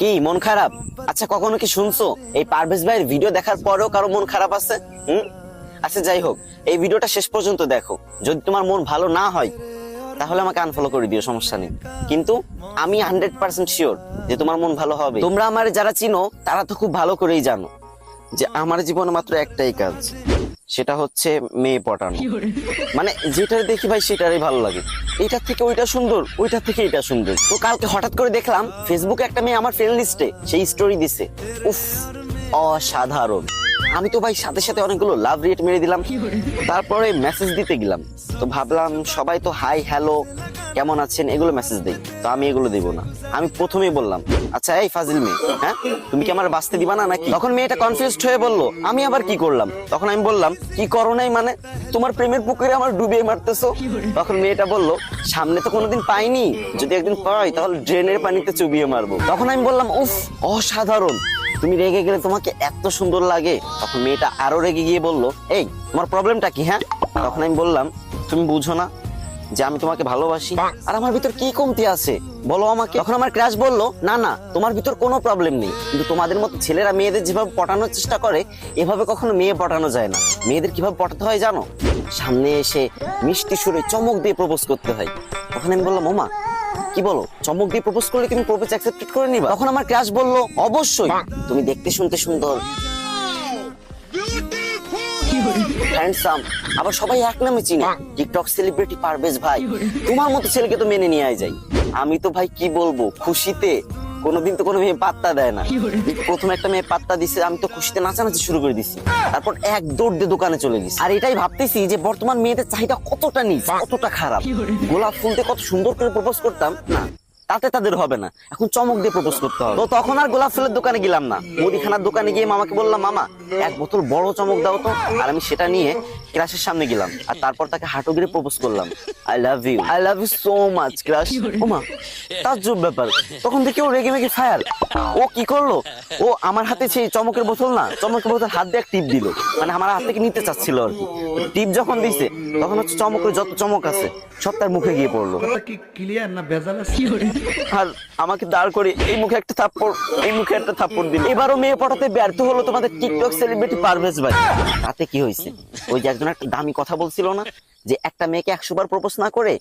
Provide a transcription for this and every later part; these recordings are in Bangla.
কি মন খারাপ? আচ্ছা কখনো কি শুনছো এই পারভেজ ভাইয়ের ভিডিও দেখার পরেও কারো মন খারাপ আছে? আচ্ছা যাই হোক, এই ভিডিওটা শেষ পর্যন্ত দেখো। যদি তোমার মন ভালো না হয় তাহলে আমাকে আনফলো করে দিও, সমস্যা নেই। কিন্তু আমি 100% শিওর যে তোমার মন ভালো হবে। তোমরা আমার যারা চিনো তারা তো খুব ভালো করেই জানো যে আমার জীবনে মাত্র একটাই কাজ, সেটা হচ্ছে মেয়ে পটানো। মানে যেটা দেখি ভাই সেটারই ভালো লাগে, এইটার থেকে ওইটা সুন্দর, ওইটার থেকে এটা সুন্দর। তো কালকে হঠাৎ করে দেখলাম ফেসবুকে একটা মেয়ে আমার ফ্রেন্ড লিস্টে সেই স্টোরি দিছে, উফ অসাধারণ। আমি তো ভাই সাথে সাথে অনেকগুলো লাভ রেট মেরে দিলাম। তারপরে মেসেজ দিতে গেলাম, তো ভাবলাম সবাই তো হাই হ্যালো কেমন আছেন এগুলো মেসেজ দেই, তো আমি এগুলো দেবো না। আমি প্রথমেই বললাম, আচ্ছা এই ফাজিল মেয়ে, হ্যাঁ তুমি কি আমার বাঁচতে দিবা না নাকি? তখন মেয়েটা কনফিউজড হয়ে বললো, আমি আবার কি করলাম? তখন আমি বললাম, কি করো নাই মানে? তোমার প্রেমের পুকুরে আমার ডুবিয়ে মারতেছো। তখন মেয়েটা বললো, সামনে তো কোনোদিন পাইনি, যদি একদিন পাই তাহলে ড্রেনের পানিতে চুবিয়ে মারবো। তখন আমি বললাম, উফ অসাধারণ, তুমি রেগে গেলে তোমাকে এত সুন্দর লাগে। তখন মেয়েটা আরো রেগে গিয়ে বললো, এই তোমার প্রবলেমটা কি? হ্যাঁ। তখন আমি বললাম, তুমি বুঝো না যে আমি তোমাকে ভালোবাসি, আর আমার ভিতর কি কমতি আছে বলো আমাকে। তখন আমার ক্রাশ বললো, না না তোমার ভিতর কোনো প্রবলেম নেই, কিন্তু তোমাদের মতো ছেলেরা মেয়েদের যেভাবে পটানোর চেষ্টা করে এভাবে কখনো মেয়ে পটানো যায় না। মেয়েদের কিভাবে পটাতে হয় জানো? সামনে এসে মিষ্টি সুরে চমক দিয়ে প্রপোজ করতে হয়। তখন আমি বললাম, ওমা কি বলো, চমক দিয়ে প্রপোজ করলে তুমি প্রপোজ অ্যাকসেপ্ট করে নিবা? তখন আমার ক্রাশ বললো, অবশ্যই, তুমি দেখতে শুনতে সুন্দর, হ্যান্ডসাম, আবার সবাই এক নামে চিনে, টিকটক সেলিব্রিটি পারভেজ ভাই। তোমার মতো ছেলেকে তো মেনে নিয়ে যায়। আমি তো ভাই কি বলবো, খুশিতে কোনোদিন তো কোনো মেয়ে পাত্তা দেয় না। প্রথম একটা মেয়ে পাত্তা দিছে, আমি তো খুশিতে নাচানাচি শুরু করে দিছি। তারপর এক দৌড় দিয়ে দোকানে চলে গেছি। আর এটাই ভাবতেছি যে বর্তমান মেয়েদের চাহিদা কতটা নিচ, কতটা খারাপ। গোলাপ ফুল দিয়ে কত সুন্দর করে প্রপোজ করতাম না, তাতে তাদের হবে না, এখন চমক দিয়ে প্রপোজ করতে হবে। তো তখন আর গোলাপ ফুলের দোকানে গেলাম না, মুদিখানার দোকানে গিয়ে মামাকে বললাম, মামা এক বোতল বড় চমক দাও তো। আর আমি সেটা নিয়ে ক্রাশের সামনে গেলাম, আর তারপর তাকে হাঁটু গিয়ে প্রপোজ করলাম, I love you, I love you so much crush. ওমা তাজ্জব ব্যাপার, তখন থেকে ও রেগে মেগে ফায়ার। ও কি করলো, ও আমার হাতে সেই চমকের বোতল না, চমকের বোতল হাত দিয়ে এক টিপ দিল, মানে আমার হাত থেকে নিতে চাচ্ছিল আর কি। টিপ যখন দিছে তখন হচ্ছে চমকের যত চমক আছে সব তার মুখে গিয়ে পড়লো। কি ক্লিয়ার না ভেজাল আছে? আর আমাকে দাঁড় করে এই মুখে একটা থাপ্পড়, এই মুখে একটা থাপ্পড় দিল। এবারও মেয়ে পটাতে ব্যর্থ হলো তোমাদের টিকটক সেলিব্রিটি পারভেজ ভাই। তাতে কি হয়েছে, ওই যে একজন একটা দামি কথা বলছিল না, যে একটা মেয়েকে 100 বার প্রপোজ না করে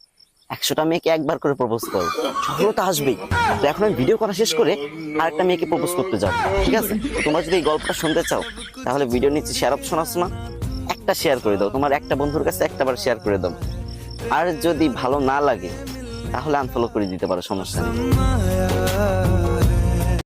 100টা মেয়েকে একবার করে প্রপোজ করো, সফলতা আসবেই। তো এখন আমি ভিডিও করা শেষ করে আরেকটা মেয়েকে প্রপোজ করতে যাবো, ঠিক আছে? তোমরা যদি এই গল্পটা শুনতে চাও তাহলে ভিডিও নিচে শেয়ার অপশন আছে না, একটা শেয়ার করে দাও, তোমার একটা বন্ধুর কাছে একটাবার শেয়ার করে দাও। আর যদি ভালো না লাগে তাহলে আনফলো করে দিতে পারো, সমস্যা নেই।